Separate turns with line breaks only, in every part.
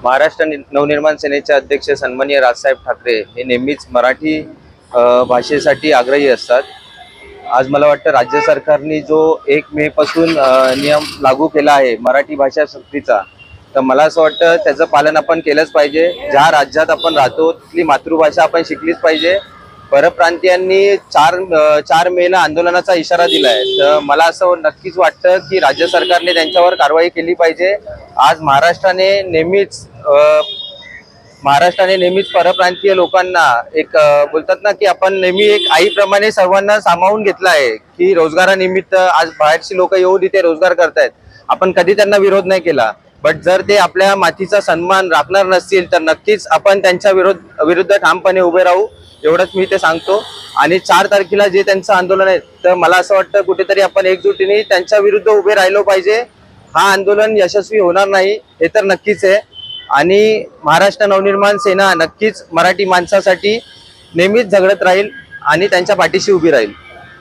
महाराष्ट्र नवनिर्माण सेनेचे अध्यक्ष सन्माननीय राजसाहेब ठाकरे हे नेहमीच मराठी भाषेसाठी आग्रही असतात। आज मला वाटतं राज्य सरकारने जो 1 मे पासून नियम लागू केला आहे मराठी भाषा सक्तीचा, तर मला असं वाटतं त्याचं पालन आपण केलंच पाहिजे। ज्या राज्यात आपण राहतो तिथली मातृभाषा आपण शिकलीच पाहिजे। परप्रांतीयांनी 4 मेला आंदोलनाचा इशारा दिलाय, तर मला असं नक्कीच वाटतं की राज्य सरकारने त्यांच्यावर कारवाई केली पाहिजे। आज महाराष्ट्राने नेहमीच परप्रांतीय लोकांना एक बोलतात ना की आपण नेहमी एक आईप्रमाणे सर्वांना सामावून घेतलं आहे की रोजगारानिमित्त आज बाहेरची लोक येऊन इथे रोजगार करतायत, आपण कधी त्यांना विरोध नाही केला। बट जर ते आपल्या मातीचा सन्मान राखणार नसतील तर नक्कीच आपण त्यांच्या विरुद्ध ठामपणे उभे राहू, एवढंच मी ते सांगतो। आणि 4 तारखेला जे त्यांचं आंदोलन आहे, तर मला असं वाटतं कुठेतरी आपण एकजुटीने त्यांच्या विरुद्ध उभे राहिलो पाहिजे। हा आंदोलन यशस्वी होणार नाही हे तर नक्कीच आहे, आणि महाराष्ट्र नवनिर्माण सेना नक्कीच मराठी माणसासाठी नेहमीच झगडत राहील आणि त्यांच्या पाठीशी उभी राहील।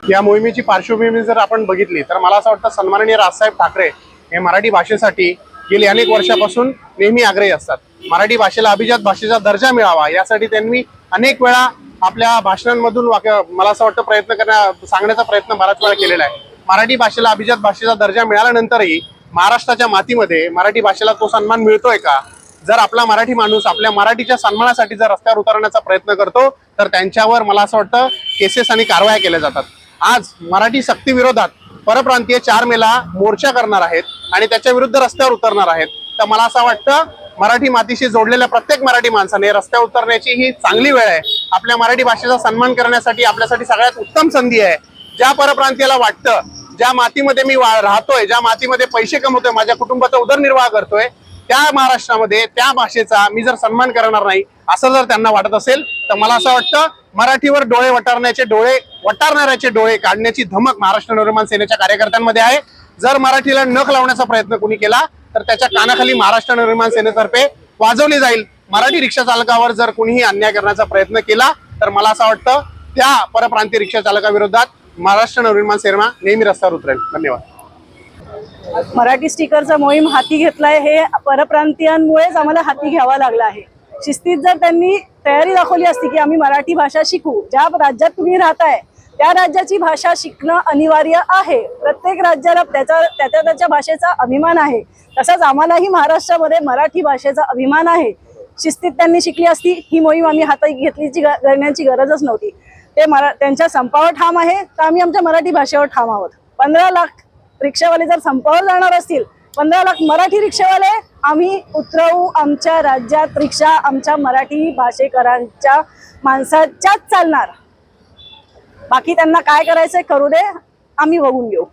या मोहिमेची पार्श्वभूमी जर आपण बघितली तर मला असं वाटतं सन्माननीय राजसाहेब ठाकरे हे मराठी भाषेसाठी गेली अनेक वर्षापासून नेहमी आग्रही असतात। मराठी भाषेला अभिजात भाषेचा दर्जा मिळावा यासाठी त्यांनी अनेक वेळा आपल्या भाषणांमधून मला असं वाटतं सांगण्याचा प्रयत्न बराच वेळा केलेला आहे। मराठी भाषेला अभिजात भाषेचा दर्जा मिळाल्यानंतरही महाराष्ट्राच्या मातीमध्ये मराठी भाषेला तो सन्मान मिळतोय का? जर आपला मराठी माणूस आपल्या मराठीच्या सन्मानासाठी जर रस्त्यावर उतरण्याचा प्रयत्न करतो तर त्यांच्यावर मला असं वाटतं केसेस आणि कारवाया केल्या जातात। आज मराठी सक्ती विरोधात परप्रांतीय 4 मेला मोर्चा करणार आहेत आणि त्याच्या विरुद्ध रस्त्यावर उतरणार आहेत। तर मला असं वाटतं मराठी मातीशी जोडलेल्या प्रत्येक मराठी माणसाने रस्त्यावर उतरण्याची ही चांगली वेळ आहे। आपल्या मराठी भाषेचा सन्मान करण्यासाठी आपल्यासाठी सगळ्यात उत्तम संधी आहे। ज्या परप्रांतीयाला वाटतं ज्या मातीमध्ये मी राहतोय, ज्या मातीमध्ये पैसे कमवतोय, माझ्या कुटुंबाचा उदरनिर्वाह करतोय, त्या महाराष्ट्रामध्ये त्या भाषेचा मी जर सन्मान करणार नाही असं जर त्यांना वाटत असेल तर मला असं वाटतं मराठीवर वटारणाऱ्याचे डोळे काढण्याची धमक महाराष्ट्र नवनिर्माण सेनेच्या कार्यकर्त्यांमध्ये आहे। जर मराठीला नख लावण्याचा प्रयत्न कोणी केला तर त्याच्या कानाखाली महाराष्ट्र नवनिर्माण सेनेतर्फे वाजवली जाईल। मराठी रिक्षा चालकावर जर कोणीही अन्याय करण्याचा प्रयत्न केला तर मला असं वाटतं त्या परप्रांतीय रिक्षा चालकाविरोधात महाराष्ट्र नवनिर्माण सेना नेहमी रस्त्यावर उतरेल। धन्यवाद।
मराठी स्टिकरचा मोहीम हाती घेतलाय हे परप्रांतीयांमुळेच आम्हाला हाती घ्यावा लागला आहे। शिस्तीत जर त्यांनी तयारी दाखवली असती की आम्ही मराठी भाषा शिकू, ज्या राज्यात तुम्ही राहताय त्या राज्याची भाषा शिकणं अनिवार्य आहे। प्रत्येक राज्याला त्याच्या भाषेचा अभिमान आहे, तसंच आम्हालाही महाराष्ट्रामध्ये मराठी भाषेचा अभिमान आहे। शिस्तीत त्यांनी शिकली असती ही मोहीम आम्ही हाती घेण्याची गरजच नव्हती। त्यांच्या संपावर ठाम आहे तर आम्ही आमच्या मराठी भाषेवर ठाम आहोत। 15 लाख रिक्षावाले जर संपावर जाणार असतील, 15 लाख मराठी रिक्षावाले आम्ही उतरवू आमच्या राज्यात रिक्षा आमच्या मराठी भाषेकरांच्या माणसाच्याच चालणार। बाकी त्यांना काय करायचंय करू दे, आम्ही बघून घेऊ।